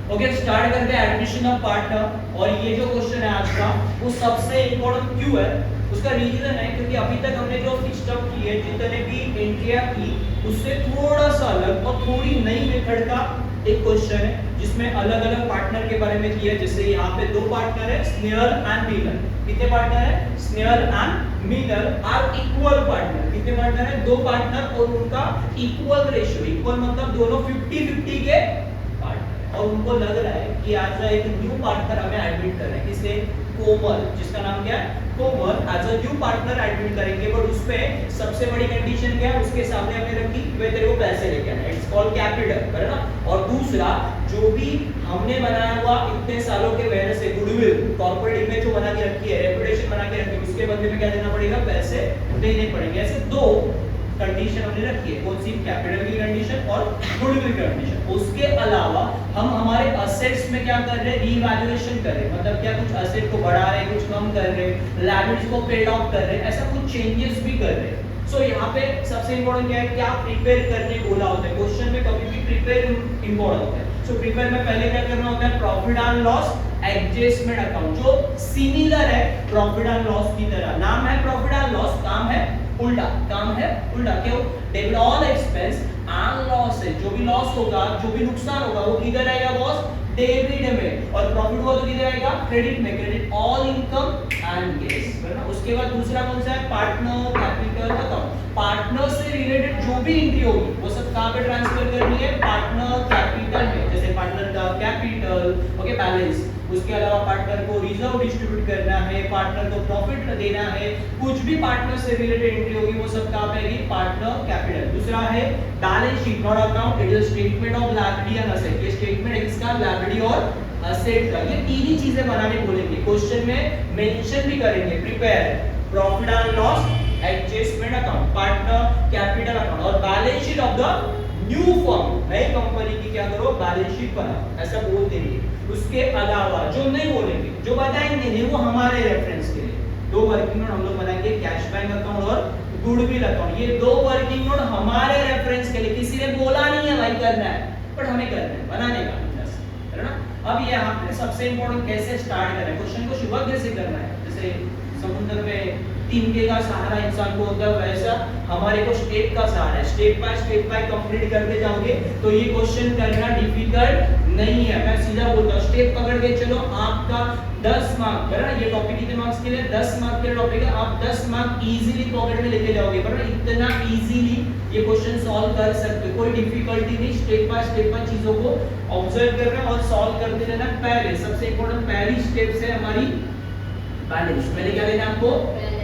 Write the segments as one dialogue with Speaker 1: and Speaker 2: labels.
Speaker 1: Okay, start करते हैं admission of partner. और ये जो क्वेश्चन है आज का वो सबसे इंपॉर्टेंट क्यों है, उसका रीजन है क्योंकि अभी तक हमने जो फिक्स्ड अप की है, जितने भी एंट्रियां की, उससे थोड़ा सा अलग और थोड़ी नई मेथड का एक क्वेश्चन है जिसमें अलग अलग पार्टनर के बारे में किया है। जैसे यहाँ पे दो पार्टनर है, स्नेयल एंड मिलर। कितने पार्टनर है? Snehal and Miller are equal partner. कितने पार्टनर है? दो पार्टनर और उनका इक्वल रेशियो। इक्वल मतलब दोनों 50-50 के पार्टनर। और उनको लग रहा है कि आज एक न्यू पार्टनर हमें एडमिट करना है। किसे? कोमल, जिसका नाम क्या है? Komal as a new partner admit करेंगे। बट उसपे सबसे बड़ी कंडीशन क्या है? उसके सामने हमने रखी कि भाई तेरे को पैसे लेके आना है। इट्स कॉल्ड कैपिटल, है ना। और दूसरा, जो भी हमने बनाया हुआ इतने सालों के मेहनत से गुडविल, कॉर्पोरेट इमेज जो बना के रखी है, रेपुटेशन बना के रखी है, उसके बदले में क्या देना पड़ेगा? पैसे देने पड़ेंगे। ऐसे दो कंडीशन हमने रखी है। कौन सी? कैपिटल की कंडीशन और गुडविल की कंडीशन। उसके अलावा हम हमारे असेट्स में क्या कर रहे हैं? रीवैल्यूएशन कर रहे हैं। मतलब क्या कुछ असेट को बढ़ा रहे हैं, कुछ कम कर रहे हैं, लायबिलिटीज को पेड ऑफ कर रहे हैं, ऐसा कुछ चेंजेस भी कर रहे हैं। सो यहाँ पे सबसे इंपॉर्टेंट क्या है? क्या प्रिपेयर करने बोला होता है क्वेश्चन में। कभी भी प्रिपेयर इंपॉर्टेंट होता है। सो प्रिपेयर में पहले क्या करना होता है? Profit and loss adjustment account, जो सिमिलर है प्रॉफिट एंड लॉस की तरह। नाम है प्रॉफिट एंड लॉस, काम है उल्टा। काम है उल्टा। क्यों? Debit all expense and loss है। जो भी लॉस होगा, जो भी नुकसान होगा, वो किधर आएगा बॉस? डेबिट में। और प्रॉफिट हुआ तो किधर आएगा? क्रेडिट में। Credit all income and gains, है ना। उसके बाद दूसरा कौन सा है? Partner capital account. पार्टनर से रिलेटेड जो भी एंट्री होगी वो सब कहां पे ट्रांसफर करनी है? पार्टनर कैपिटल में। जैसे पार्टनर का कैपिटल, ओके, बैलेंस। उसके अलावा पार्टनर को रिजर्व डिस्ट्रीब्यूट करना है, पार्टनर को प्रॉफिट देना है, कुछ भी पार्टनर से रिलेटेड एंट्री होगी वो सब कहां पे आएगी? Partner capital. दूसरा है balance sheet, not account. It is statement of liability and asset. ये स्टेटमेंट है किसका? लायबिलिटी और असेट का। ये तीन ही चीजें बनाने बोलेंगे क्वेश्चन में, मेंशन भी करेंगे। Prepare profit and loss adjustment account, partner capital account और balance sheet of the new firm. नई कंपनी की क्या करो? बैलेंस शीट बनाओ, ऐसा बोल देंगे। उसके अलावा जो नहीं बोलेंगे, जो बताएंगे नहीं, वो हमारे रेफरेंस के लिए दो वर्किंग नोट हम लोग बनाएंगे, कैश बैंक अकाउंट और गुडविल अकाउंट। ये दो वर्किंग नोट हमारे रेफरेंस के लिए। किसी ने बोला नहीं है भाई करना है, बट हमें करना है, बनाने का, है ना। अब ये हमने सबसे इंपॉर्टेंट कैसे स्टार्ट करना है, क्वेश्चन को शुरुआत कैसे करना है। जैसे समुद्र में तिनके का सहारा इंसान को होता है, वैसा हमारे को स्टेप का सहारा है। स्टेप बाय कंप्लीट करते जाओगे तो ये क्वेश्चन करना डिफिकल्ट नहीं है। मैं सीधा बोलता हूं, स्टेप पकड़ के चलो। आपका 10 मार्क, है ना। ये टॉपिक कितने मार्क्स के लिए? 10 मार्क के टॉपिक है। आप 10 मार्क इजीली पॉकेट में लेके जाओगे, पर इतना इजीली ये क्वेश्चन सॉल्व कर सकते हो, कोई डिफिकल्टी नहीं। स्टेप बाय चीजों को ऑब्जर्व करना और सॉल्व करते रहना। पहले सबसे इंपॉर्टेंट पहली स्टेप है हमारी बैलेंस। पहले क्या लेना है आपको?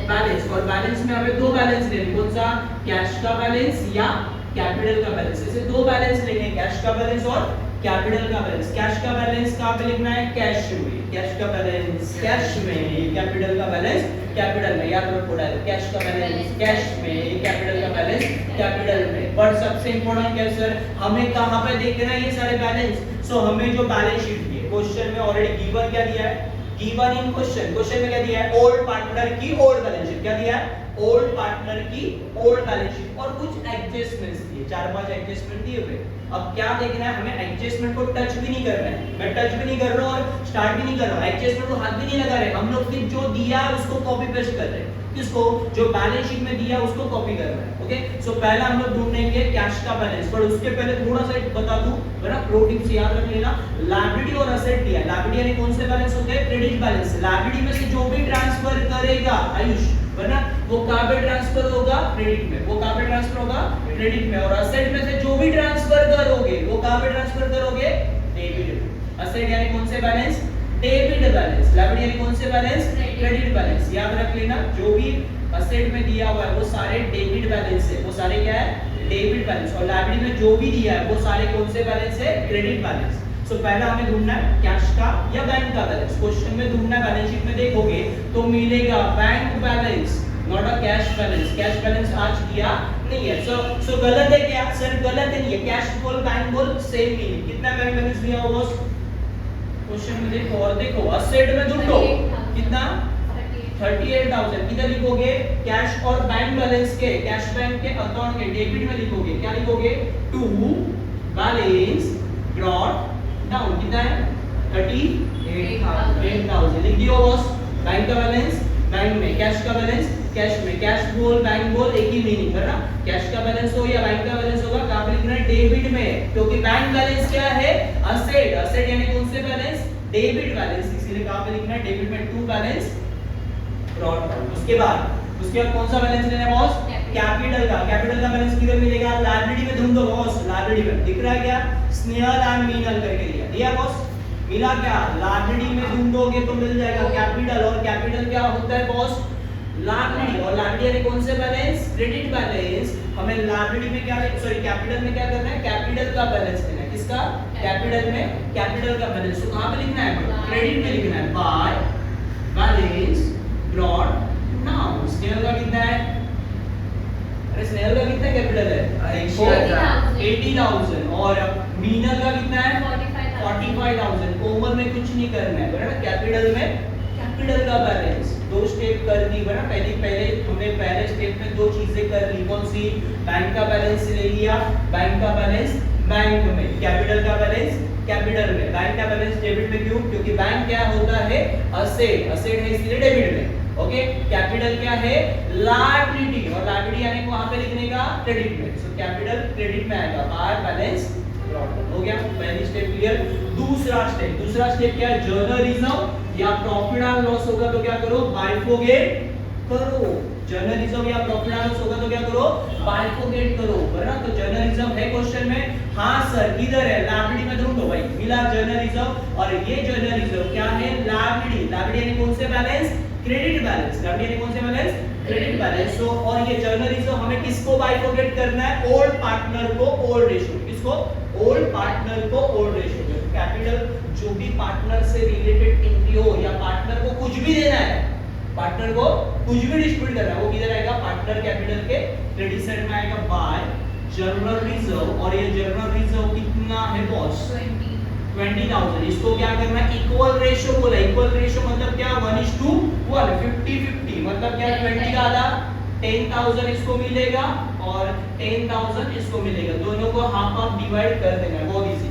Speaker 1: बैलेंस। और बैलेंस में हमें दो बैलेंस लेने, कौन सा? कैश का बैलेंस या कैपिटल का बैलेंस। ऐसे दो बैलेंस लेंगे, कैश का बैलेंस और कैपिटल का बैलेंस। कैश का बैलेंस कहां पे लिखना है? कैश में। कैश का बैलेंस कैश में, कैपिटल का बैलेंस कैपिटल में। याद रखो, कैश का बैलेंस कैश में, कैपिटल का बैलेंस कैपिटल में। बट सबसे इंपॉर्टेंट क्या है सर? हमें कहां पे देखना है ये सारे बैलेंस? सो हमें जो बैलेंस शीट दी है क्वेश्चन में, ऑलरेडी गिवन क्या दिया है? गिवन इन क्वेश्चन में क्या दिया है? ओल्ड पार्टनर की ओल्ड बैलेंस शीट। क्या दिया है? ओल्ड पार्टनर की ओल्ड बैलेंस शीट और कुछ एडजस्टमेंट्स दिए, 4-5 एडजस्टमेंट दिए हुए। अब क्या देखना है हमें? एडजस्टमेंट को टच भी नहीं करना है। मैं टच भी नहीं कर रहा हूं और स्टार्ट भी नहीं कर रहा हूं, एडजस्टमेंट को हाथ भी नहीं लगा रहे। हम लोग सिर्फ जो दिया है उसको कॉपी पेस्ट कर रहे हैं। किसको? जो बैलेंस शीट में दिया उसको कॉपी करना है। ओके, सो पहला हम लोग ढूंढेंगे कैश का बैलेंस। पर उसके पहले थोड़ा सा बता दूं, वरना प्रो टिप्स याद रख लेना। लायबिलिटी और असेट दिया है। लायबिलिटी यानी कौन से बैलेंस होते हैं? Credit balance. लायबिलिटी में से जो भी ट्रांसफर करेगा आयुष, वरना वो कहां पे ट्रांसफर होगा? क्रेडिट में। वो कहां पे ट्रांसफर होगा? क्रेडिट में। और असेट में से जो भी ट्रांसफर करोगे वो कहां पे ट्रांसफर करोगे? डेबिट में। असेट यानी कौन से बैलेंस? Debit balance. लायबिलिटी यानी कौन से बैलेंस? Credit balance. याद रख लेना, जो भी असेट में दिया हुआ है वो सारे डेबिट बैलेंस है। वो सारे क्या है? Debit balance. और लायबिलिटी में जो भी दिया है वो सारे कौन से बैलेंस है? Credit balance. सो पहला हमें ढूंढना है कैश का या बैंक का बैलेंस। क्वेश्चन में ढूंढना, बैलेंस शीट में देखोगे तो मिलेगा bank balance, not a cash balance. Cash balance आज दिया नहीं है। सो गलत है क्या सर? गलत नहीं है। कैश बोल बैंक बोल सेम ही है। कितना बैंक बैलेंस दिया होगा क्वेश्चन में? देखो और देखो, असेट में ढूंढो कितना? 38,000। किधर लिखोगे? कैश और बैंक बैलेंस के, कैश बैंक के अकाउंट के डेबिट में लिखोगे। क्या लिखोगे? टू बैलेंस डॉट डाउन कितना है 38,000 लिख दियो बॉस। बैंक का बैलेंस बैंक में, कैश का बैलेंस कैश में, कैश बोल बैंक बोल एक ही मीनिंग है ना। कैश का बैलेंस हो या बैंक का बैलेंस होगा, कहां पे लिखना है डेबिट में, क्योंकि बैंक बैलेंस क्या है असेट, असेट यानी कौन से बैलेंस डेबिट बैलेंस, इसीलिए कहां पे लिखना है डेबिट में टू बैलेंस ब्रॉट डाउन। उसके बाद कौन सा बैलेंस लेना है बॉस कैपिटल का। कैपिटल का बैलेंस किधर मिलेगा लायबिलिटी में, ढूंढ दो बॉस लायबिलिटी में, दिख रहा है क्या स्नेहल एंड मीनल करके दिया बॉस, मिला क्या लायबिलिटी में ढूंढोगे तो मिल जाएगा कैपिटल, और कैपिटल क्या होता है बॉस लायबिलिटी, और लायबिलिटी यानी कौन से बैलेंस क्रेडिट बैलेंस। हमें लायबिलिटी में क्या सॉरी कैपिटल में क्या करना है कैपिटल का बैलेंस लेना है, किसका कैपिटल में कैपिटल का बैलेंस। तो कहां पे लिखना है क्रेडिट में लिखना है by balance brought now. Snehal का कितना है, अरे स्नेहल का कितना कैपिटल है 80,000 और मीनल का कितना है 45,000। कोमल में कुछ नहीं करना है बराबर, कैपिटल में कैपिटल का बैलेंस दो स्टेप कर दी बराबर। पहले हमने पहले स्टेप में दो चीजें कर ली, कौन सी बैंक का बैलेंस ले लिया, बैंक का बैलेंस बैंक में, कैपिटल का बैलेंस कैपिटल में, बैंक का बैलेंस डेबिट में। क्यों, क्योंकि बैंक क्या होता है असेट, असेट है इसलिए डेबिट में। ओके कैपिटल क्या है लायबिलिटी, और लायबिलिटी यानी वहां पे लिखने का क्रेडिट में, सो कैपिटल क्रेडिट में आएगा बाय बैलेंस हो गया। पहली स्टेप क्लियर। दूसरा स्टेप क्या है जर्नल रिजर्व या प्रॉफिट एंड लॉस होगा तो क्या करो बाइफोगेट करो। जर्नल रिजर्व या प्रॉफिट एंड लॉस होगा तो क्या करो बाइफोगेट करो बराबर। तो जर्नल रिजर्व है क्वेश्चन में, हां सर किधर है लायबिलिटी में ढूंढो भाई, मिला जर्नल रिजर्व। और ये जर्नल रिजर्व क्या है लायबिलिटी, लायबिलिटी यानी कौन से बैलेंस क्रेडिट बैलेंस, लायबिलिटी यानी कौन से बैलेंस क्रेडिट बैलेंस। सो और ये जर्नल रिजर्व हमें किसको बाइफोगेट करना है ओल्ड पार्टनर को ओल्ड रेशियो, किसको ओल्ड पार्टनर को ओल्ड रेशियो। कैपिटल जो भी पार्टनर से रिलेटेड एंट्री हो या पार्टनर को कुछ भी देना है, पार्टनर को कुछ भी डिस्ट्रीब्यूट करना है, वो किधर आएगा पार्टनर कैपिटल के क्रेडिट साइड में आएगा बाय जर्नल रिजर्व। और ये जर्नल रिजर्व कितना है बॉस 20,000। इसको क्या करना है इक्वल रेशियो बोला, इक्वल रेशियो मतलब क्या 1:1 50-50 मतलब क्या 20 का आधा 10,000 इसको मिलेगा और 10,000 इसको मिलेगा, दोनों को हाफ हाफ डिवाइड कर देना है, बहुत इजी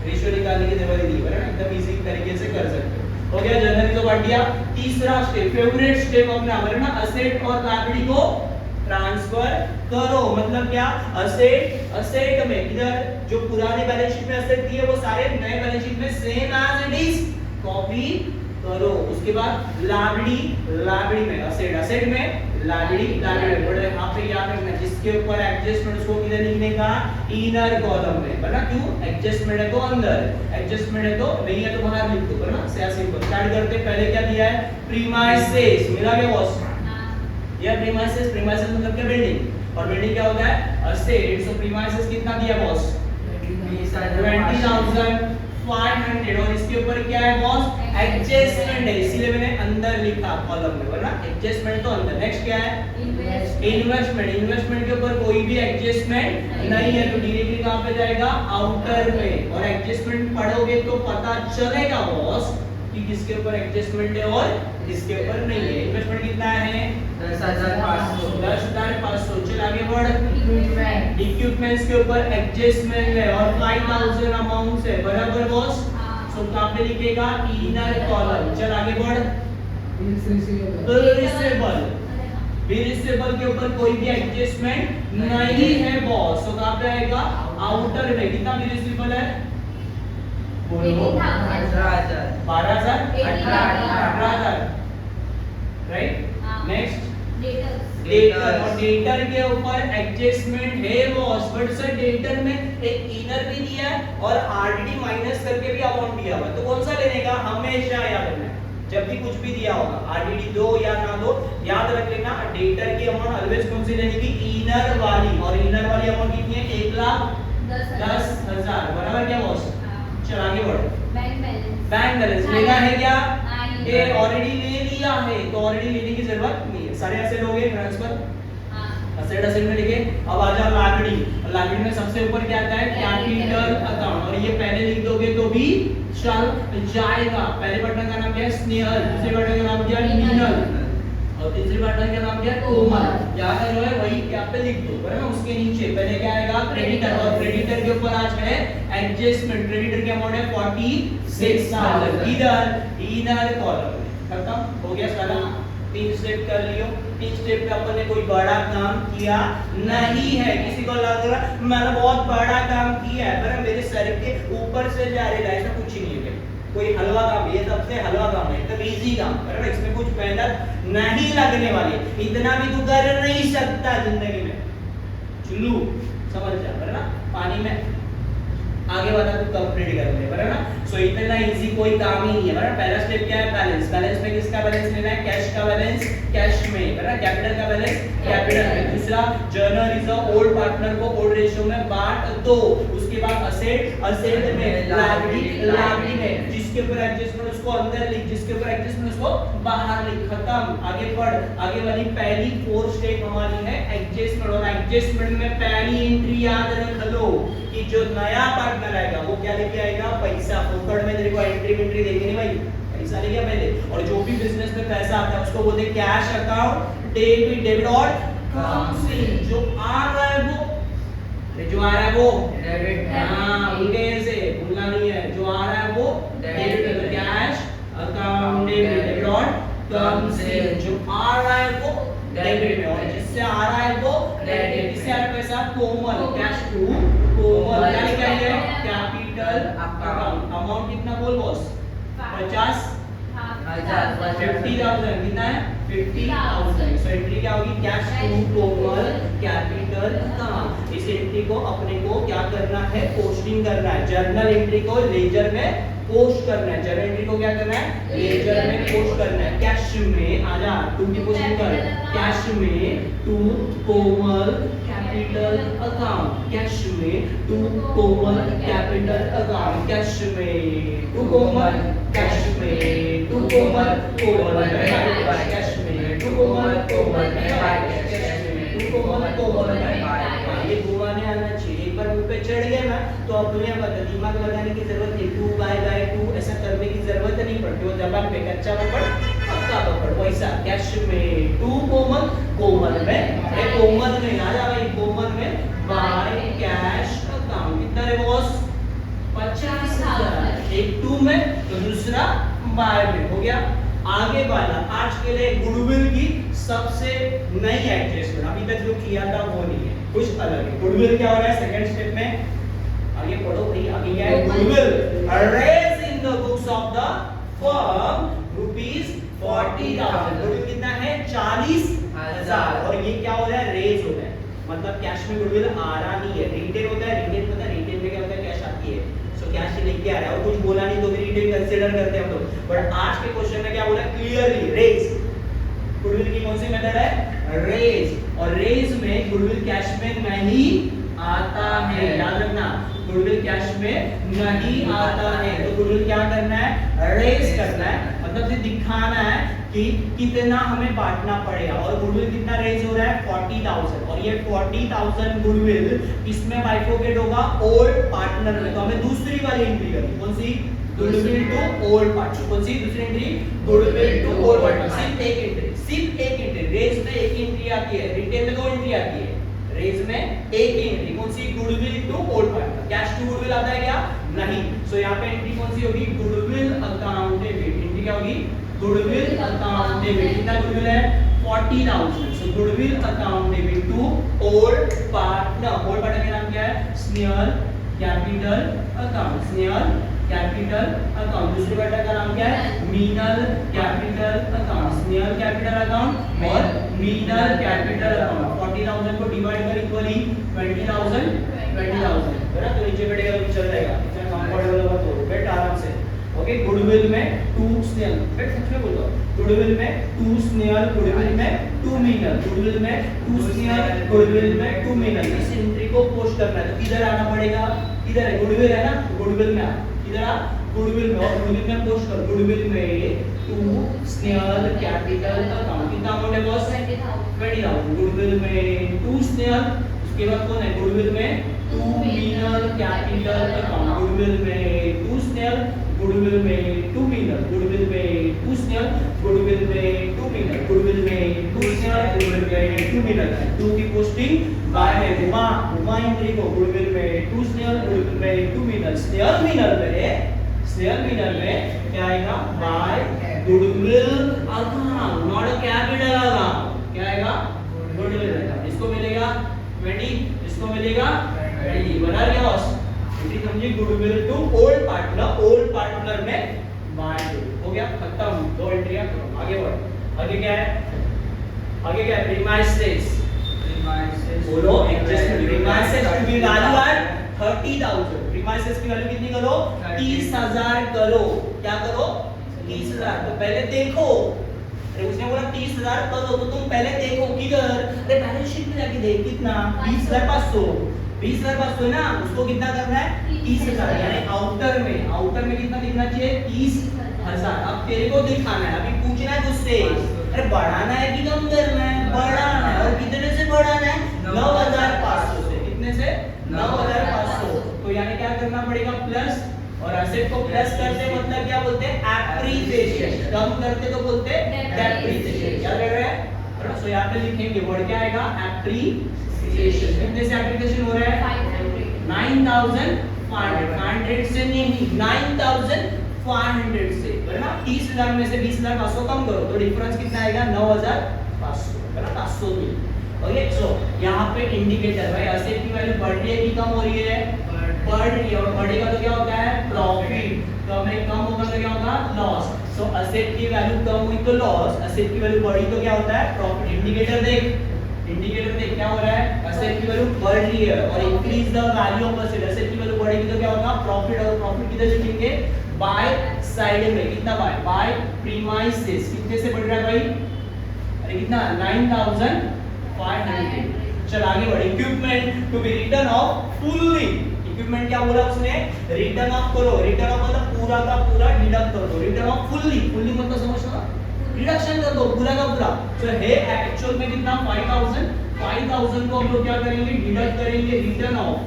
Speaker 1: रेशियो निकालने की जरूरत नहीं है ना, एकदम इजी तरीके से कर सकते हो। हो गया जर्नल तो बढ़ गया। तीसरा स्टेप फेवरेट स्टेप अपना है ना असेट और लायबिलिटी को ट्रांसफर करो, मतलब क्या असेट में इधर जो पुराने बैलेंस शीट में असेट दिए वो सारे नए बैलेंस शीट में same as it is copy करो। उसके बाद लायबिलिटी में असेट में लायबिलिटी में बड़े यहां पे याद रखना जिसके ऊपर एडजस्टमेंट उसको किधर लिखने का इनर कॉलम में वरना क्यों एडजस्टमेंट है तो अंदर, एडजस्टमेंट है तो नहीं है तो बाहर लिख दो वरना से सिंपल। स्टार्ट करते पहले क्या दिया है प्रीमाइसेस, मिला क्या बॉस या प्रीमाइसेस मतलब क्या बिल्डिंग, और बिल्डिंग क्या होता है असेट। सो प्रीमाइसेस कितना दिया बॉस 20,500 और इसके ऊपर क्या है बॉस एडजस्टमेंट है इसीलिए मैंने अंदर लिखा कॉलम में वरना एडजस्टमेंट तो अंदर। नेक्स्ट क्या है इन्वेस्टमेंट के ऊपर कोई भी एडजस्टमेंट नहीं है तो डायरेक्टली कहां पे जाएगा आउटर में, और एडजस्टमेंट पढ़ोगे तो पता चलेगा बॉस कि किसके ऊपर एडजस्टमेंट है और किसके ऊपर नहीं है। इन्वेस्टमेंट कितना है 10,500 चल आगे बढ़। इक्विपमेंट्स के ऊपर एडजस्टमेंट है और 5,000 अमाउंट है बराबर बॉस। सो कहां पे लिखेगा इनर कॉलम, चल आगे बढ़। रिसीवेबल के ऊपर कोई भी एडजस्टमेंट नहीं है बॉस, तो कहां पे आएगा आउटर में। कितना भी रिसीवेबल है 12,000 18,000 राइट। नेक्स्ट डेटर, और डेटर के ऊपर एडजस्टमेंट है बॉस, बट सर डेटर में एक इनर भी दिया है और आरडीडी माइनस करके भी अमाउंट दिया हुआ है, तो कौन सा लेने का हमेशा याद रखना जब भी कुछ भी दिया होगा आरडीडी दो या ना दो याद रख लेना डेटर की अमाउंट ऑलवेज कौन सी लेने की इनर वाली, और इनर वाली अमाउंट कितनी है 1,10,000 बराबर क्या बॉस। चल आगे बढ़ो। बैंक बैलेंस लेना है क्या ये ऑलरेडी ले लिया है तो ऑलरेडी लेने की जरूरत नहीं है, सारे ऐसे लोग ट्रांसफर असेट में लिखे। अब आ जाओ लायबिलिटी में सबसे ऊपर क्या आता है कैपिटल अकाउंट, और ये पहले लिख दोगे तो भी चल जाएगा। पहले बटन का नाम क्या है स्नेहल, दूसरे बटन का नाम क्या है मीनल, और तीसरे पार्टनर का नाम क्या है? कोमल। यहाँ का जो है वही यहाँ पे लिख दो, बराबर ना। उसके नीचे पहले क्या आएगा? क्रेडिटर, और क्रेडिटर के ऊपर आज है एडजस्टमेंट। क्रेडिटर की अमाउंट है 46,000। इधर कॉलम खत्म हो गया सारा। 3 स्टेप कर लियो। 3 स्टेप पे अपन ने कोई बड़ा काम किया नहीं है। किसी को लग रहा मैंने बहुत बड़ा काम किया है, पर मेरे सर के ऊपर से जा रहा है, ऐसा कुछ ही नहीं है। कोई हलवा काम, ये सबसे हलवा काम है, एकदम इजी काम, बराबर। इसमें कुछ मेहनत नहीं लगने वाली, इतना भी तू कर नहीं सकता जिंदगी में। चुल्लू समझ जा, बराबर ना। पानी में आगे वाला तू कंप्लीट कर ले, बराबर ना। सो इतना इजी कोई काम ही नहीं है, बराबर। पहला स्टेप क्या है? बैलेंस। बैलेंस में किसका बैलेंस लेना है? कैश का बैलेंस कैश में, बराबर। कैपिटल का बैलेंस कैपिटल में। दूसरा, journal is a old partner को ओल्ड रेशियो में बांट दो। उसके बाद असेट असेट में, लायबिलिटी लायबिलिटी में। जिसके ऊपर एडजस्टमेंट उसको अंदर लिख, जिसके ऊपर एडजस्टमेंट उसको बाहर लिख। खत्म। आगे बढ़। आगे वाली पहली 4 स्टेप हमारी है एडजस्टमेंट, और एडजस्टमेंट में पहली एंट्री याद रख लो कि जो नया पार्टनर आएगा वो क्या लेके आएगा? पैसा। फोकट में तेरे को एंट्री देखनी नहीं भाई, पैसा लेके पहले। और जो भी बिजनेस में पैसा आता है उसको बोलते हैं कैश अकाउंट, डेबिट। डेबिट और कम्स इन, जो आ रहा है वो, जो आ रहा है वो डेबिट। हां, उनके से भूलना नहीं है, जो आ रहा है वो debit. Cash account debit, debit और कम्स इन, जो आ रहा है वो डेबिट में, और जिससे आ रहा है वो क्रेडिट। इससे आ रहा है पैसा कोमल, कैश टू कोमल। क्या लिखा है? Capital account. अमाउंट कितना बोल बॉस? 50,000। कितना है? 50,000। सो एंट्री क्या होगी? Cash to Komal capital account. इस एंट्री को अपने को क्या करना है? पोस्टिंग करना है। जर्नल एंट्री को लेजर में पोस्ट करना है। जर्नल एंट्री को क्या करना है? लेजर में पोस्ट करना है। कैश में आजा, टू की पोस्टिंग कर। कैश में to Komal capital account. Cash में to Komal capital account. Cash में टू कोमल, कैश में टू कोमल कोमल, कैश में टू कोमल कोमल, कैश में टू कोमल कोमल। ये घुमाने आना चाहिए। एक बार मुंह पे चढ़ गया ना तो अब दुनिया बता, दिमाग लगाने की जरूरत नहीं। 2 बाय 2 ऐसा करने की जरूरत नहीं पड़ती। वो जबान पे कच्चा पकड़ पक्का पकड़, वैसा। कैश में टू कोमल, कोमल में, अरे कोमल में आ जा भाई, कोमल में बाय कैश अकाउंट। कितना है बॉस? 50,000। एक टू में तो दूसरा बाय में, हो गया। आगे वाला आज के लिए गुडविल की सबसे नई एडजस्टमेंट, अभी तक जो किया था वो नहीं है, कुछ अलग है। गुडविल क्या हो रहा है सेकंड स्टेप में? आगे पढ़ो भाई। आगे क्या है? Goodwill raise in the books of the firm ₹40,000। Goodwill कितना है? 40,000। और ये क्या हो रहा है? रेज हो रहा है, मतलब कैश में गुडविल आ रहा नहीं है। रिटेन होता है, रिटेन पता है रिटेन में क्या होता है? कैश आती है, सो कैश लेके आ रहा है, और कुछ बोला नहीं तो भी रिटेन कंसीडर करते हैं हम लोग। बट आज के क्वेश्चन में क्या बोला? Clearly raise. गुडविल की कौन सी मेथड है? रेज। और रेज में गुडविल कैश में नहीं आता है, याद रखना। गुडविल कैश में नहीं आता है, तो गुडविल क्या करना है? रेज करना है, मतलब ये दिखाना है कि कितना हमें बांटना पड़ेगा। और गुडविल कितना रेज हो रहा है? 40,000। और ये 40,000 गुडविल किसमें बाइफोकेट होगा? ओल्ड पार्टनर में। तो हमें दूसरी वाली एंट्री करनी, कौन सी? Goodwill to old partner. कौन सी दूसरी entry? Goodwill to old partner. सिर्फ एक एंट्री, सिर्फ एक एंट्री। रेज में एक एंट्री आती है, रिटेन में 2 एंट्री आती है। रेज में एक एंट्री, कौन सी? Goodwill to old partner. Cash to goodwill आता है क्या? नहीं। सो यहाँ पे एंट्री कौन सी होगी? Goodwill account debit. एंट्री क्या होगी? Goodwill account debit. कितना गुडविल है? 40,000। So goodwill account debit to old partner. Old partner का नाम क्या है? Snehal capital account. Snehal capital account. दूसरे बेटा का नाम क्या है? Meenal capital account. Snehal capital account और मीनल कैपिटल अकाउंट। 40,000 को डिवाइड कर इक्वली 20,000 20,000, बराबर। तो नीचे बैठेगा तो चल जाएगा, इतना कंफर्टेबल होगा तो बैठ आराम से। ओके। गुडविल में 2 स्नेहल, बैठ सच में बोल दो। गुडविल में 2 स्नेहल, गुडविल में 2 मीनल, गुडविल में 2 स्नेहल, गुडविल में 2 मीनल। इस एंट्री को पोस्ट करना है तो किधर आना पड़ेगा? इधर है, गुडविल है ना, गुडविल में आ, इधर आ, गुडविल में, और गुडविल में पोस्ट कर। गुडविल में 2 स्नेहल कैपिटल अकाउंट। कितना अमाउंट है बॉस? 20,000। गुडविल में 2 स्नेहल, उसके बाद कौन है? गुडविल में 2 मीनल कैपिटल अकाउंट। गुडविल में 2 स्नेहल, गुडविल में 2 मीनल, गुडविल में टू स्नेल, गुडविल में 2 मिनट, गुडविल में 2 स्नेल, गुडविल में 2 मिनट, 2 की पोस्टिंग बाय में उमा इंद्री को गुडविल में 2 स्नेल, गुडविल में 2 मिनट, स्नेल मीनर में क्या आएगा by goodwill account, not a capital account, क्या आएगा गुडविल अकाउंट। इसको मिलेगा 20, इसको मिलेगा 20, बना गया बॉस। एंट्री समझिए गुडविल टू ओल्ड पार्टनर में बाय हो गया, खत्म, 2 एंट्रियां करो, आगे बढ़ो। आगे क्या है, आगे क्या है, प्रीमाइसेस बोलो, adjustment premises to be value at 30,000, premises की वैल्यू कितनी करो 30,000 करो, क्या करो 30,000। तो पहले देखो, अरे उसने बोला 30,000 करो तो तुम पहले देखो किधर, अरे बैलेंस शीट में जाके देख कितना 20,500 है ना, उसको कितना करना है 30,000, यानी आउटर में कितना दिखना चाहिए 30,000। अब तेरे को दिखाना है, अभी पूछना है तुझसे, अरे बढ़ाना है कि कम करना है, बढ़ाना है, और कितने से बढ़ाना है 9,500 से, कितने से 9,500। तो यानी क्या करना पड़ेगा प्लस, और एसेट को प्लस करते मतलब क्या बोलते हैं एप्रिसिएशन, कम करते तो बोलते हैं डेप्रिसिएशन, क्या लग रहा है। सो यहाँ पे लिखेंगे वर्ड क्या आएगा एप्रिसिएशन। कितने से एप्रिसिएशन हो रहा है 9,500 से नहीं 9,500 से, है ना। 30,000 में से 20,500 कम करो तो डिफरेंस कितना आएगा 9,500, है ना 500 की। ओके, सो यहाँ पे इंडिकेटर भाई एसेट की वैल्यू बढ़ रही है कि कम हो रही है, बढ़ रही है, और बढ़ेगा तो क्या होता है प्रॉफिट, तो हमें कम होगा तो क्या होगा लॉस। सो एसेट की वैल्यू कम हुई तो लॉस, एसेट की वैल्यू बढ़ी तो क्या होता है प्रॉफिट। इंडिकेटर देख क्या हो रहा है, एसेट की वैल्यू बढ़ रही है और increase the value of asset, asset की वैल्यू बढ़ेगी तो क्या होगा प्रॉफिट, और प्रॉफिट किधर लिखेंगे बाय साइड में, कितना बाय प्रीमाइसेस, कितने से बढ़ रहा है भाई, अरे कितना 9,500। चल आगे बढ़े, equipment to be written off fully, equipment क्या बोला उसने रिटर्न ऑफ करो, रिटर्न ऑफ मतलब पूरा का पूरा डिडक्ट कर दो, रिटर्न ऑफ फुल्ली मतलब समझना रिडक्शन कर दो पूरा का पूरा। तो है एक्चुअल में कितना 5,000 को हम लोग क्या करेंगे डिडक्ट करेंगे, रिटर्न ऑफ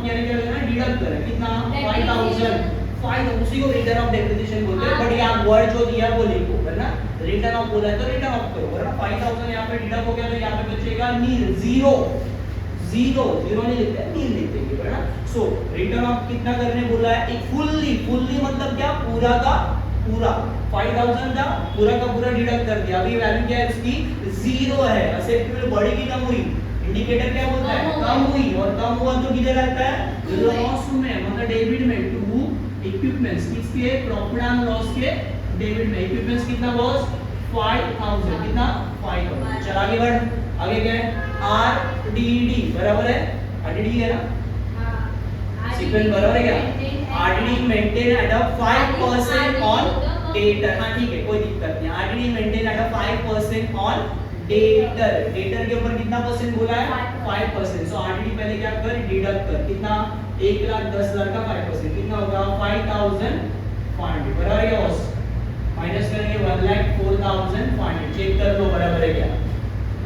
Speaker 1: यानी क्या करना डिडक्ट करें कितना 5,000 उसी को रिटर्न ऑफ डेप्रिसिएशन बोलते हैं, बट यहाँ वर्ड जो दिया वो लिखो, है ना रिटर्न ऑफ बोला है तो रिटर्न ऑफ करो, है ना। 5,000 यहाँ पे डिडक्ट हो गया तो यहाँ पे बचेगा नील, जीरो नहीं लिखते नील लिखते हैं, है ना। सो रिटर्न ऑफ कितना करने बोला है एक फुल्ली मतलब क्या पूरा का पूरा 5,000 था पूरा का पूरा डिडक्ट कर दिया, अभी वैल्यू क्या है उसकी 0 है, एसेट की वैल्यू बढ़ेगी कम हुई, इंडिकेटर क्या बोलता है कम हुई, और कम हुआ तो किधर आता है लॉस में, मतलब डेबिट में टू इक्विपमेंट्स, किसके प्रॉफिट एंड लॉस के डेबिट में, इक्विपमेंट्स कितना बॉस 5,000, कितना 5,000। चल आगे बढ़, आगे क्या है आरडीडी बराबर है, आरडीडी है ना सीक्वेंस बराबर है क्या, RDD maintain at a 5% on debtor, हां ठीक है कोई दिक्कत नहीं, RDD maintain at a 5% on debtor के ऊपर कितना परसेंट बोला है 5%। सो आरडीडी पहले क्या कर डिडक्ट कर, कितना 1,10,000 का 5% कितना होगा 5,500 बराबर है बॉस, माइनस करेंगे 1,04,500, चेक कर लो बराबर है क्या,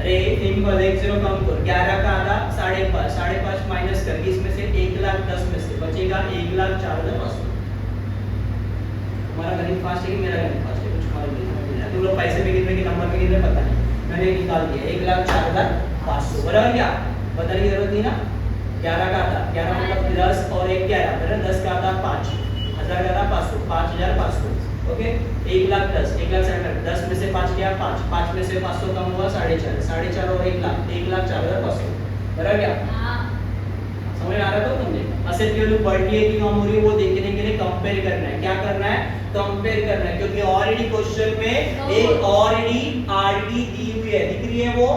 Speaker 1: अरे 3 को 1 0 कम कर, 11 का आधा 5.5 माइनस करके इसमें से 1,10,000 में से बचेगा 1,04,500। हमारा गणित फास्ट है कि मेरा गणित फास्ट है कुछ मालूम नहीं, तुम लोग पैसे में कितने के नंबर में कितने पता नहीं, मैंने निकाल दिया 1,04,500 बराबर क्या, बताने की जरूरत नहीं ना। 11 का आधा 11 मतलब 10 और 1 11 बराबर 10 का आधा 5, 1000 का आधा 500, 5,500 ओके 1,10,000 10 में से 5 गया 5 में से 500 कम हुआ 4.5 और 1,04,500 बराबर क्या समझ में आ रहा है। तो समझे एसेट की वैल्यू बढ़ रही है कि कम हो रही है वो देखने के लिए कंपेयर करना है, क्या करना है कंपेयर करना है, क्योंकि ऑलरेडी क्वेश्चन में एक ऑलरेडी आरडी दी हुई है, दिख रही है वो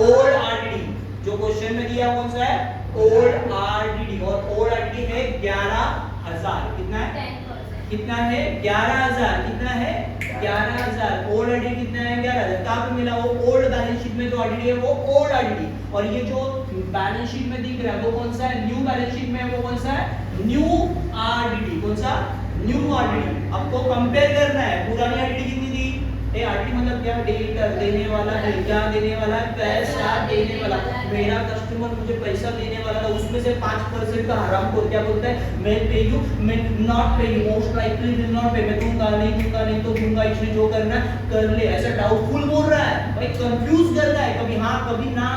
Speaker 1: ओल्ड आरडी, जो क्वेश्चन में दिया कौन सा है ओल्ड आरडी, और ओल्ड आरडी है 11,000, कितना है 11,000, कितना है 11,000, ओल्ड आरडी कितना है 11,000, कहां पे मिला वो ओल्ड बैलेंस शीट में जो आरडी है वो ओल्ड आरडी, और ये जो बैलेंस शीट में दिख रहा है वो कौन सा है न्यू बैलेंस शीट में वो कौन सा है न्यू आरडी, कौन सा न्यू आरडी। आपको कंपेयर करना है, पुरानी आरडी कितनी थी ये आरडी मतलब क्या, डेटर देने वाला है, क्या देने वाला है, पैसा देने वाला। मेरा कस्टमर मुझे पैसा देने वाला था, उसमें से 5% का हराम को क्या बोलता है, मैं पे यू, मैं नॉट पे you, most likely will not पे, मैं दूंगा नहीं तो दूंगा, इसने जो करना कर ले, ऐसा डाउटफुल बोल रहा है भाई, कंफ्यूज कर रहा है, कभी हाँ कभी ना,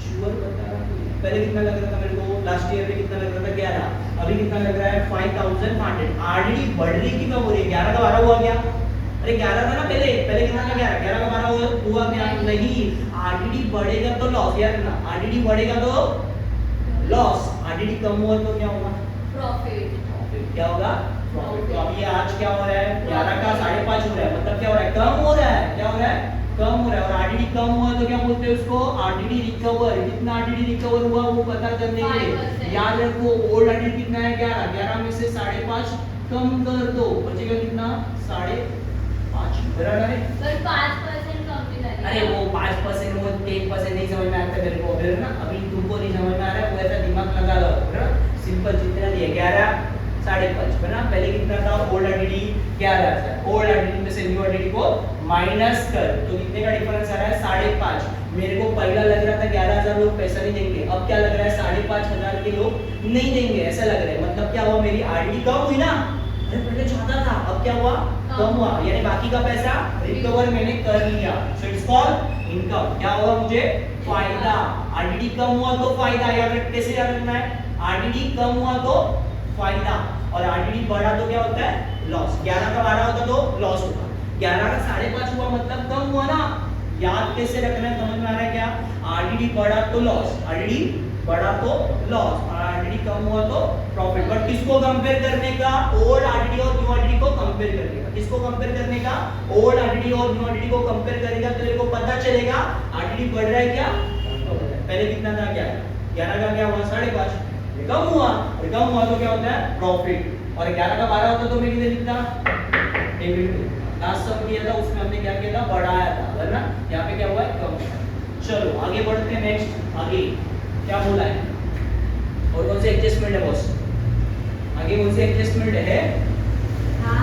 Speaker 1: श्योर बता रहा हूं। पहले कितना लग रहा था मेरे को, लास्ट ईयर में कितना लग रहा था, 11, अभी कितना लग रहा है 5500। आरडी बढ़ रही की कम हो रही है, 11 का 12 हुआ क्या, अरे 11 था ना पहले कितना था, 11 का 12 हुआ क्या, नहीं, आरडी बढ़ेगा तो लॉस, यार ना, आरडी बढ़ेगा तो लॉस, आरडी कम हुआ तो क्या होगा,
Speaker 2: प्रॉफिट।
Speaker 1: क्या होगा, प्रॉफिट। तो अभी आज क्या हो रहा है, 11 का 5.5 हो रहा है, मतलब क्या हो रहा है, कम हो रहा है, क्या हो रहा है, कम हो रहा है। और आरडीडी कम हुआ तो क्या बोलते हैं उसको, आरडीडी रिकवर। कितना आरडीडी रिकवर हुआ वो पता करने के लिए याद रखो, ओल्ड आरडीडी कितना है, 11 में से 5.5 कम कर दो, बचेगा कितना, 5.5, बराबर है।
Speaker 2: पर 5% कम भी लगेगा।
Speaker 1: अरे वो 5% वो 10% नहीं समझ में आता मेरे को, फिर ना अभी तुमको नहीं समझ में आ रहा है, वो ऐसा दिमाग लगा लो ना, सिंपल जितना दिया 11 5.5 बना, पहले कितना था, ओल्ड आरडीडी 11 था, ओल्ड आरडीडी में से न्यू आरडीडी को माइनस कर, तो कितने का डिफरेंस आ रहा है, 5.5। मेरे को पहला लग रहा था 11,000 लोग पैसा नहीं देंगे, अब क्या लग रहा है 5,500 के लोग नहीं देंगे, ऐसा लग रहा है। मतलब क्या हुआ, मेरी आरडीडी कम हुई ना, अरे पहले ज्यादा था, अब क्या हुआ, कम हुआ, यानी बाकी का पैसा रिकवर मैंने कर लिया, सो इट्स कॉल्ड इनकम। क्या हुआ, मुझे फायदा, आरडीडी कम हुआ तो फायदा, याद रख, कैसे याद रखना है, आरडीडी कम हुआ तो फायदा, और आरडीडी बढ़ा तो क्या होता है, लॉस। 11 का 12 होता तो लॉस होता, 11 का 5.5 हुआ मतलब कम हुआ ना, याद कैसे रखना है, समझ में आ रहा है क्या, आरडीडी बढ़ा तो लॉस, आरडीडी बढ़ा तो लॉस, और आरडीडी कम हुआ तो प्रॉफिट। बट किसको कंपेयर करने का, ओल्ड आरडीडी और न्यू आरडीडी को कंपेयर करने का, किसको कंपेयर करने का, ओल्ड आरडीडी और न्यू आरडीडी को कंपेयर करेगा तो तेरे को पता चलेगा आरडीडी बढ़ रहा है क्या, पहले कितना था, क्या 11 का क्या हुआ, 5.5, कम हुआ, और कम हुआ तो क्या होता है, प्रॉफिट। और 11 का 12 होता तो मैं कितने लिखता, डेबिट। लास्ट सम किया था उसमें हमने क्या किया था, बढ़ाया था, वरना यहाँ पे क्या हुआ है, कम हुआ। चलो आगे बढ़ते हैं, नेक्स्ट आगे क्या बोला है, और कौन से एडजस्टमेंट है बॉस, आगे कौन से एडजस्टमेंट है, हाँ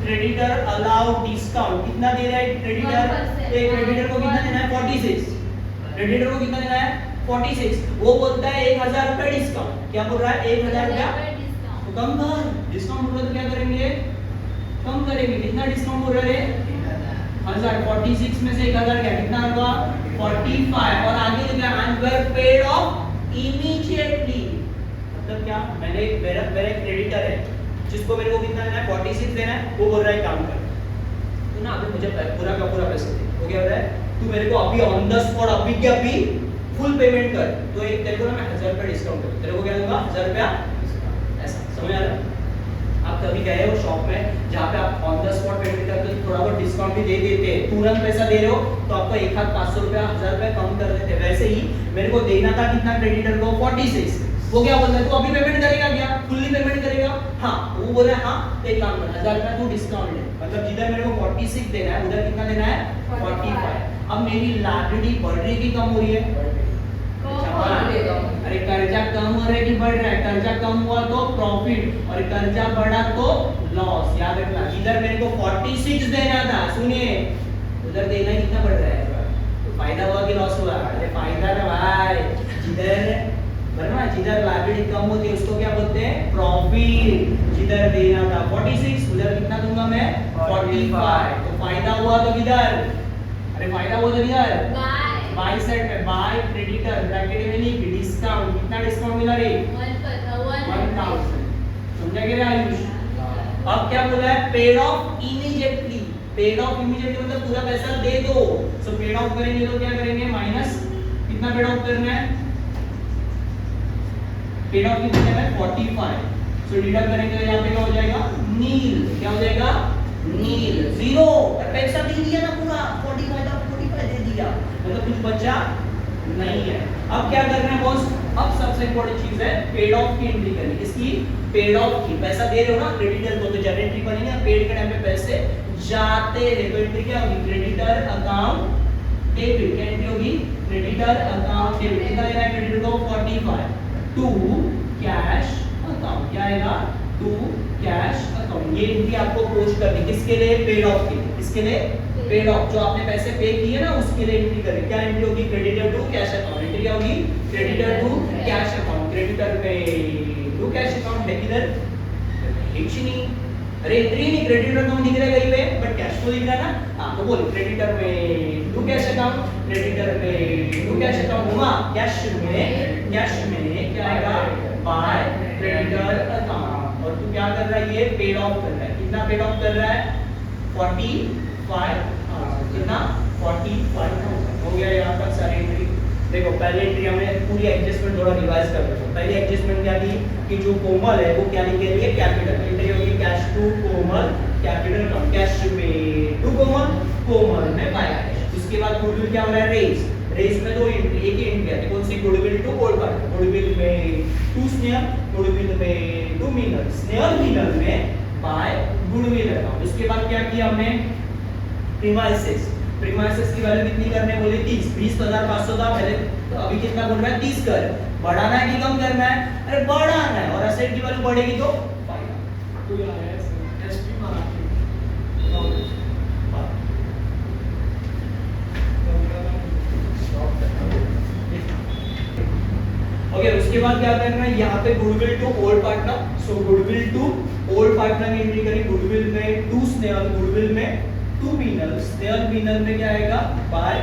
Speaker 1: क्रेडिटर अलाउ डिस्काउंट, कितना दे रहा है क्रेडिटर, एक क्रेडिटर को कितना देना है, 46, क्रेडिटर को कितना देना है, 46, वो बोलता है 1,000 रुपए डिस्काउंट, क्या बोल रहा है, 1,000 रुपया तो कम कर, डिस्काउंट बोल रहा तो क्या करेंगे, कम करेंगे, कितना डिस्काउंट बोल रहे हैं, 1,000, 46 में से 1,000 क्या, कितना होगा, 45, और आगे लिखा है वेर पेड ऑफ इमीडिएटली, मतलब क्या, मेरा क्रेडिटर है जिसको मेरे को कितना देना है, 46 देना है, वो बोल रहा है काम कर, तो ना अभी मुझे पूरा का पूरा पैसा दे, वो क्या बोल रहा है, तू मेरे को अभी ऑन द स्पॉट अभी के अभी फुल पेमेंट कर, तो एक तेरे को ना मैं 1,000 रुपया डिस्काउंट दूंगा, तेरे को क्या दूंगा, 1,000 रुपया, ऐसा समझ आ रहा है। आप कभी गए हो शॉप में जहाँ पे आप ऑन द स्पॉट पेमेंट करते हो, थोड़ा बहुत डिस्काउंट भी दे देते हैं, तुरंत पैसा दे रहे हो तो आपको एक हाथ 500 रुपया 1,000 रुपया कम कर देते हैं। वैसे ही मेरे को देना था कितना क्रेडिटर को, 46, वो क्या बोल रहा है, तू अभी पेमेंट करेगा क्या, फुल्ली पेमेंट करेगा, हाँ, वो बोल रहा है हाँ, तो एक काम कर, 1,000 रुपया तू डिस्काउंट ले, मतलब जिधर मेरे को 46 देना है उधर कितना देना है, 45। अब मेरी लायबिलिटी बढ़ रही की कम हो रही है, अरे कर्जा कम हो रहा है कि बढ़ रहा है, कर्जा कम हुआ तो प्रॉफिट और कर्जा बढ़ा तो लॉस, याद रखना। जिधर मेरे को 46 देना था, सुनिए, उधर देना कितना बढ़ रहा है, तो फायदा हुआ कि लॉस हुआ, अरे फायदा ना भाई, जिधर बराबर, जिधर लायबिलिटी कम होती है उसको क्या बोलते हैं, प्रॉफिट। जिधर देना था 46 उधर कितना दूंगा मैं, 45, तो फायदा हुआ तो किधर, अरे फायदा हुआ तो किधर, बाय साइड में, बाय क्रेडिटर ब्रैकेट में लिख डिस्काउंट, कितना डिस्काउंट मिला रे, 1,000, समझा क्या रे आयुष। अब क्या बोला है, paid of immediately, paid of immediately मतलब पूरा पैसा दे दो, सो पेड ऑफ करेंगे तो क्या करेंगे, माइनस कितना पेड ऑफ करना है, पेड ऑफ कितना करना है, 45, सो डिडक्ट करेंगे तो यहाँ पे क्या हो जाएगा, नील, क्या हो जाएगा, नील, जीरो, पैसा दे दिया ना पूरा, 45 दे दिया, मतलब कुछ बचा नहीं है। अब क्या करना है बॉस, अब सबसे इंपॉर्टेंट चीज है पेड ऑफ की एंट्री करनी, किसकी, पेड ऑफ की, पैसा दे रहे हो ना क्रेडिटर को, तो जब एंट्री बनेगी ना, पेड के टाइम पे पैसे जाते हैं तो एंट्री क्या होगी, क्रेडिटर अकाउंट डेबिट, क्या एंट्री होगी, क्रेडिटर अकाउंट डेबिट, कितना देना है क्रेडिटर को, 45 टू कैश अकाउंट, क्या आएगा, टू कैश अकाउंट। ये एंट्री आपको पोस्ट करनी किसके लिए? पेड ऑफ के लिए। किसके लिए? पेड ऑफ, जो आपने पैसे पे किए ना उसके लिए एंट्री करें। क्या एंट्री होगी? Creditor to cash account. Entry क्या होगी? Creditor to cash account. Creditor पे टू कैश अकाउंट है किधर? कुछ नहीं, अरे एंट्री नहीं, क्रेडिटर अकाउंट दिख रहा है कहीं पे, बट कैश तो दिख रहा है ना। हां तो बोल क्रेडिटर में टू कैश अकाउंट, क्रेडिटर पे टू कैश अकाउंट हुआ। कैश में क्या आएगा? By creditor account. और तू क्या कर रहा है? ये पेड ऑफ कर रहा है। कितना पेड ऑफ कर रहा है? 45,000। कितना? 45,000 हो गया। यहाँ तक सारी एंट्री देखो। पहले एंट्री हमने पूरी एडजस्टमेंट थोड़ा रिवाइज कर लेते हैं। पहली एडजस्टमेंट क्या थी कि जो कोमल है वो क्या लिखे लिए? कैपिटल। एंट्री होगी cash to Komal capital account. Cash में टू कोमल में बाय कैश। उसके बाद गुडविल क्या हो रहा है? रेज में दो एंट्री, एक ही एंट्री आती है। कौन सी? Goodwill to old part. Goodwill में टू स्नेहल, गुडविल में टू मीनल, स्नेहल मीनल में बाय गुडविल अकाउंट। उसके बाद क्या किया हमने? प्रीमाइसेस की वैल्यू कितनी करने बोले? 30। 20,500 था पहले, तो अभी कितना बोल रहा है? 30 कर। बढ़ाना है कि कम करना है? अरे बढ़ाना है। और एसेट की वैल्यू बढ़ेगी तो फायदा। तो यार एसपी मारा ओके। उसके बाद क्या करना है? यहाँ पे goodwill to old partner. So goodwill to old partner की एंट्री करें। गुडविल में टू स्नेहल, गुडविल में टू मीनल, स्नेहल मीनल में क्या आएगा? By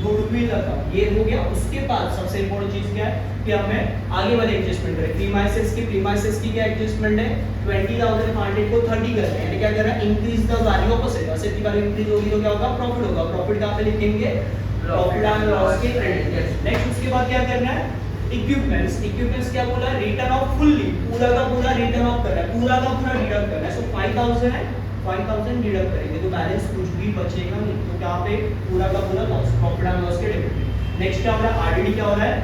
Speaker 1: goodwill account. ये हो गया। उसके बाद सबसे इंपॉर्टेंट चीज क्या है कि हमें आगे वाले एडजस्टमेंट करें। प्रीमाइसेस की क्या एडजस्टमेंट है? 20,500 को 30 करना है। यानी क्या कर रहा है? Increase the value of asset. Asset की वैल्यू इंक्रीज होगी तो क्या होगा? प्रॉफिट होगा। प्रॉफिट कहां पे लिखेंगे? प्रॉफिट एंड लॉस के क्रेडिट। नेक्स्ट उसके बाद क्या करना है? इक्विपमेंट्स क्या बोला? रिटर्न ऑफ फुल्ली, पूरा का पूरा रिटर्न ऑफ करना है, पूरा का पूरा डिडक्ट करना है। सो 5,000 है, 5,000 डिडक्ट करेंगे तो बैलेंस कुछ भी बचेगा नहीं। तो क्या पे? पूरा का पूरा लॉस, प्रॉफिट एंड लॉस के डेबिट में। नेक्स्ट क्या हो रहा है? आरडीडी क्या हो रहा है?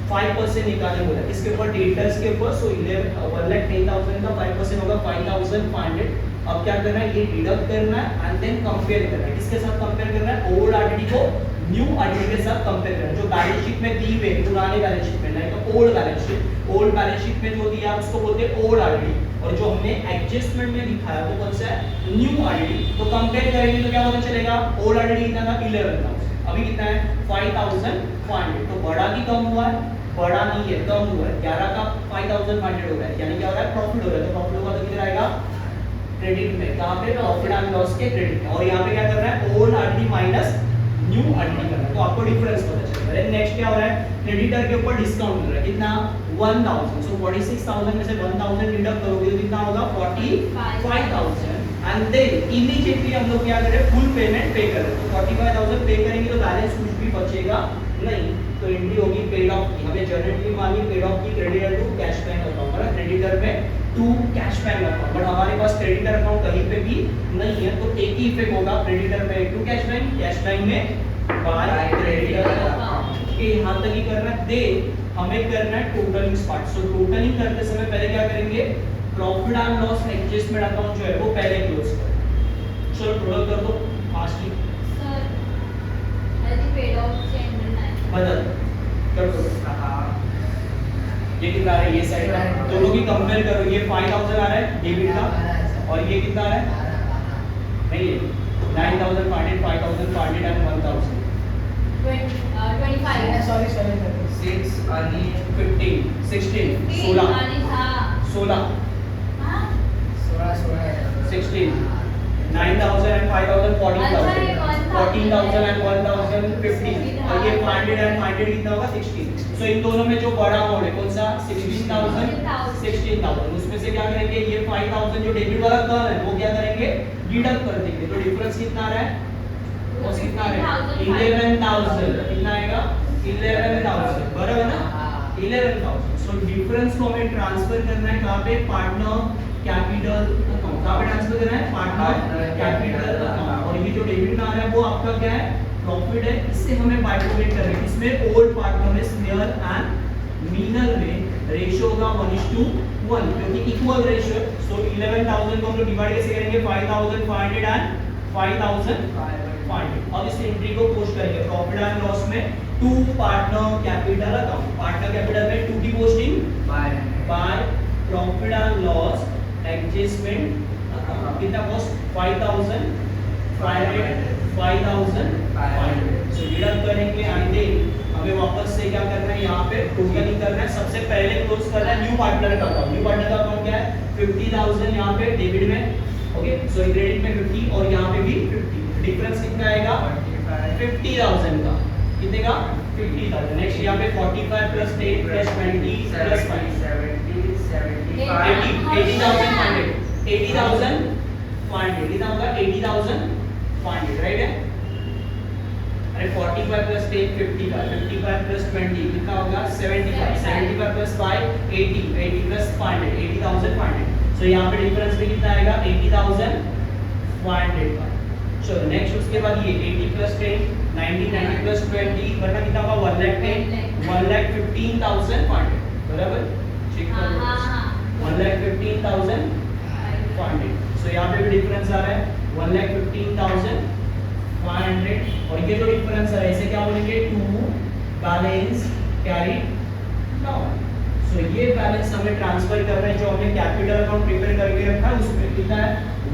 Speaker 1: 5% निकालने बोला। किसके ऊपर? डेटर्स के ऊपर। सो 1,10,000 का 5% होगा 5,500। अब क्या करना है? ये डिडक्ट करना है एंड देन कंपेयर करना है। किसके साथ कंपेयर करना है? ओल्ड आरडीडी को न्यू आरडीडी के साथ कंपेयर करना है। जो बैलेंस शीट में दी हुई पुराने बैलेंस शीट में, नहीं तो old balance sheet. Old balance sheet में जो दिया उसको बोलते हैं ओल्ड आरडीडी, और जो हमने एडजस्टमेंट में दिखाया वो कौन सा है? New RDD. तो कंपेयर करेंगे तो क्या पता चलेगा? ओल्ड आरडीडी कितना था? 11,000। अभी कितना है? 5,500। तो बड़ा की कम हुआ है? बड़ा नहीं है, कम हुआ है। 11 का 5,500 हो रहा है, यानी क्या हो रहा है? प्रॉफिट हो रहा है। तो प्रॉफिट होगा तो किधर आएगा? क्रेडिट में। कहां पे? प्रॉफिट एंड लॉस के क्रेडिट में। और यहाँ पे क्या कर रहा है? Old RDD minus new RDD करना है। तो आपको डिफरेंस पता चलेगा। देन नेक्स्ट क्या हो रहा है? क्रेडिटर के ऊपर डिस्काउंट मिल रहा है। कितना? 1,000। सो 46,000 में से 1,000 डिडक्ट करोगे तो कितना होगा? 45,000। एंड देन इमीडिएटली हम लोग क्या करें? फुल पेमेंट पे करें। तो 45,000 पे करेंगे तो बैलेंस कुछ भी बचेगा नहीं। तो एंट्री होगी पेड ऑफ की। हमें जनरली मांगी पेड ऑफ की creditor to cash bank account, है क्रेडिटर में to cash bank account. But हमारे पास क्रेडिटर अकाउंट कहीं पे भी नहीं है, तो एक ही इफेक्ट होगा। क्रेडिटर में टू कैश बैंक में बाय क्रेडिटर अकाउंट। के यहां तक ही करना है। दे हमें करना है टोटलिंग पार्ट। सो टोटलिंग करते समय पहले क्या करेंगे? Profit and loss adjustment account जो है वो पहले क्लोज करें। चलो टोटल कर दो फास्टली।
Speaker 2: सर यदि पेड ऑफ चेंज करना है
Speaker 1: बदल कर दो। ये कितना आ रहा है? ये साइड का दोनों की कंपेयर करो। ये 5,000 आ रहा है डेबिट का, और ये कितना आ रहा है? नहीं, 9,500, 5,500 एंड 1,000।
Speaker 2: 25
Speaker 3: सॉरी
Speaker 1: 6 आणि 15 16 16
Speaker 2: आणि 10
Speaker 1: 16
Speaker 2: हां
Speaker 1: 16 9,000 and 5,000 14,000 14,000 and 1,000 15 और ये 500 and 500 कितना होगा? 16। सो इन दोनों में जो बड़ा अमाउंट है कौन सा? 16,000 उसमें से क्या करेंगे? ये 5,000 जो डेबिट वाला टर्म है वो क्या करेंगे? डिडक्ट कर देंगे। तो डिफरेंस कितना आ रहा है? वो कितना आ रहा है? 11,000। कितना आएगा? 11,000 बराबर है ना? 11,000। सो डिफरेंस को हमें ट्रांसफर करना है कहां पे? Partner capital account. कहां पे ट्रांसफर करना है? Partner capital account. और ये जो डेबिट में आ रहा है वो आपका क्या है? प्रॉफिट है। इससे हमें बाइफरकेट करना है। इसमें ओल्ड पार्टनर में स्नेहल एंड मीनल में रेशियो होगा 1:1 क्योंकि इक्वल रेशियो। सो 11,000 को हम लोग डिवाइड कैसे करेंगे? 5,500 एंड 5,500। अब इस एंट्री को पोस्ट करेंगे प्रॉफिट एंड लॉस में to partner capital account. Partner capital में टू की posting by profit and loss adjustment कितना कॉस्ट 5,500 5,500 सो डिडक्ट करने के लिए आएंगे हमें वापस से क्या करना है यहाँ पे टोटल नहीं करना है सबसे पहले क्लोज करना है न्यू पार्टनर का अकाउंट न्यू पार्टनर का अकाउंट क्या है 50,000 यहाँ पे डेबिट में ओके सॉरी क्रेडिट में 50 और यहाँ पे भी 50 डिफरेंस कितना आएगा 50,000 का कितने का 50,000 नेक्स्ट यहाँ पे 45 प्लस 10 प्लस 20 प्लस 5 80,500 कितना होगा 80,500 राइट है अरे 45 प्लस 10 55 प्लस 20 कितना होगा 75 प्लस 5 80 प्लस 500 80,500 सो यहाँ पे डिफरेंस में कितना आएगा 80,500 का चलो नेक्स्ट उसके बाद ये 80 प्लस 10 90 प्लस 20 वरना कितना होगा 1,15,500 बराबर चेक कर लो 1,15,500 सो यहाँ पे भी डिफरेंस आ रहा है 1,15,500 और ये जो डिफरेंस है इसे क्या बोलेंगे to balance carry down so ये बैलेंस हमें ट्रांसफर कर रहे हैं जो हमने कैपिटल अकाउंट प्रिपेयर करके रखा है उसमें कितना है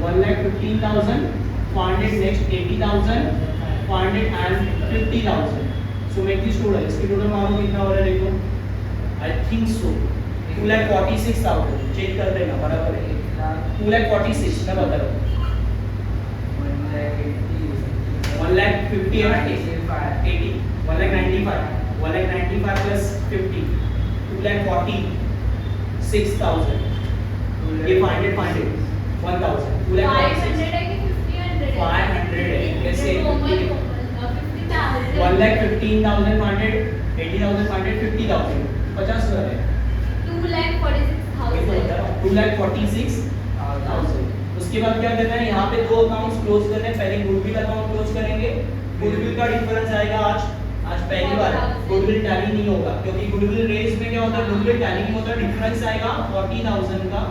Speaker 1: 1,15,500 next 80,500 and 50,000 so make this total इसकी टोटल मालूम कितना हो रहा है देखो आई थिंक सो 2,46,000 चेक कर लेना बराबर है 2,46,000 मैं बता रहा हूँ 1,95 plus 50 2,46,000 ये 500 1,000 2,46,000
Speaker 2: 500 है कि
Speaker 1: 500 है कैसे
Speaker 2: 50,000
Speaker 1: 1,15,500 80,500 50,000 50,000 है 2,46,000 उसके बाद क्या करना है यहाँ पे दो अकाउंट्स क्लोज करने हैं पहले गुडविल अकाउंट क्लोज करेंगे गुडविल का डिफरेंस आएगा आज पहली बार गुडविल टैली नहीं होगा क्योंकि गुडविल रेज में क्या होता है गुडविल टैली नहीं होता डिफरेंस आएगा 40,000 का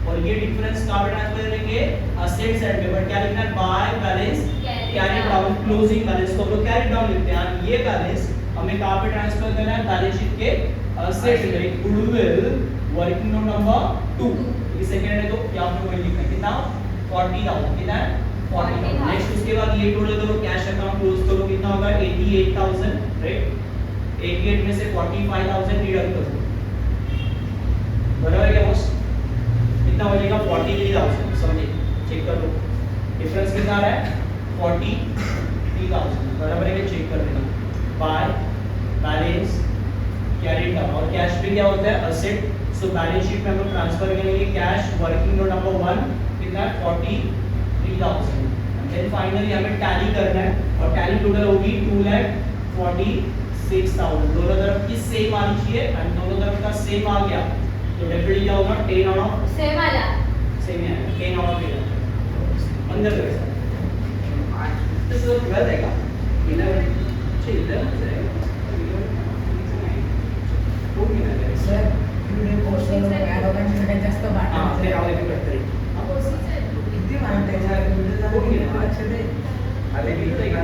Speaker 1: और ये डिफरेंस कहां पे ट्रांसफर करेंगे असेट साइड पे बट क्या लिखना है by balance carry down closing balance को हम लोग कैरी डाउन लिखते हैं ये बैलेंस हमें कहां पे ट्रांसफर करना है बैलेंस शीट के असेट में गुडविल वर्किंग नोट नंबर 2 ये सेकंड है तो क्या आपको वही लिखना है कितना 40,000 कितना है 40,000 नेक्स्ट उसके बाद ये टोटल करो कैश अकाउंट क्लोज करो कितना होगा 88,000 राइट 88 में से 45,000 डिडक्ट करो बराबर क्या बॉस कितना हो जाएगा 43,000 समझे चेक कर लो डिफरेंस कितना आ रहा है 43,000 बराबर है चेक कर लेना बाय बैलेंस कैरी डाउन और कैश पे क्या होता है असेट सो बैलेंस शीट में हम लोग ट्रांसफर करेंगे कैश वर्किंग नोट नंबर 1 कितना 43,000 देन फाइनली हमें टैली करना है और टैली टोटल होगी 2,46,000 दोनों तरफ की सेम आनी चाहिए एंड दोनों तरफ का सेम आ गया तो डेफिनेटली क्या होगा 10 आउट ऑफ
Speaker 2: सेम वाला
Speaker 1: सेम है 10 आउट ऑफ 10 अंदर कैसा तो सो 12 आएगा 11 11
Speaker 3: सर पुढे पोस्टर ऍड होगा जास्त
Speaker 1: हां ते राव लेके तरी
Speaker 3: किती वाटते यार
Speaker 1: हो गया.
Speaker 3: लक्ष दे
Speaker 1: अरे मी तो एक